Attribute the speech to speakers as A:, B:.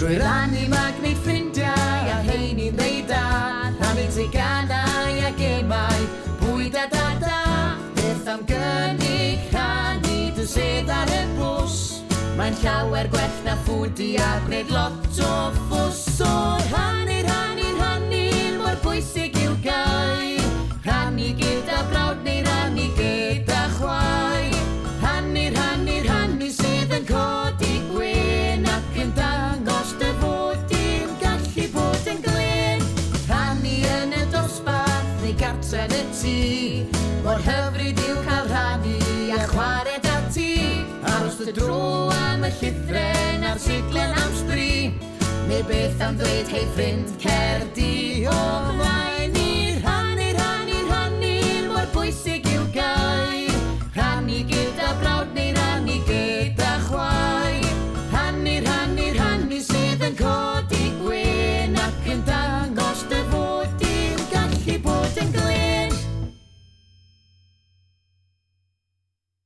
A: Drwy rannu mae gwneud ffrindiau a heini'n ddeud da, rhannu teganau a gemau, bwyd a dada. Beth am gynnig rhannu dy sedd ar y bws, mae'n llawer gwell na ffwdi a gwneud lot o ffws. So rhannu, rhannu, rhannu, mor bwysig i'w gael. Rhannu gyda brawd neu rhannu gyda chwaer. Rhannu, rhannu, rhannu sydd yn codi gwyn ac yn dangos dy fod i'n gallu bod yn glyn. Rhannu yn y dosbarth neu gartre yn y tŷ, mor hyfryd i'w cael rhannu a chwarae da ti. Aros dy dro am y llythren a'r siglen am sbri, neu beth am ddweud hei ffrind cer di o flaen.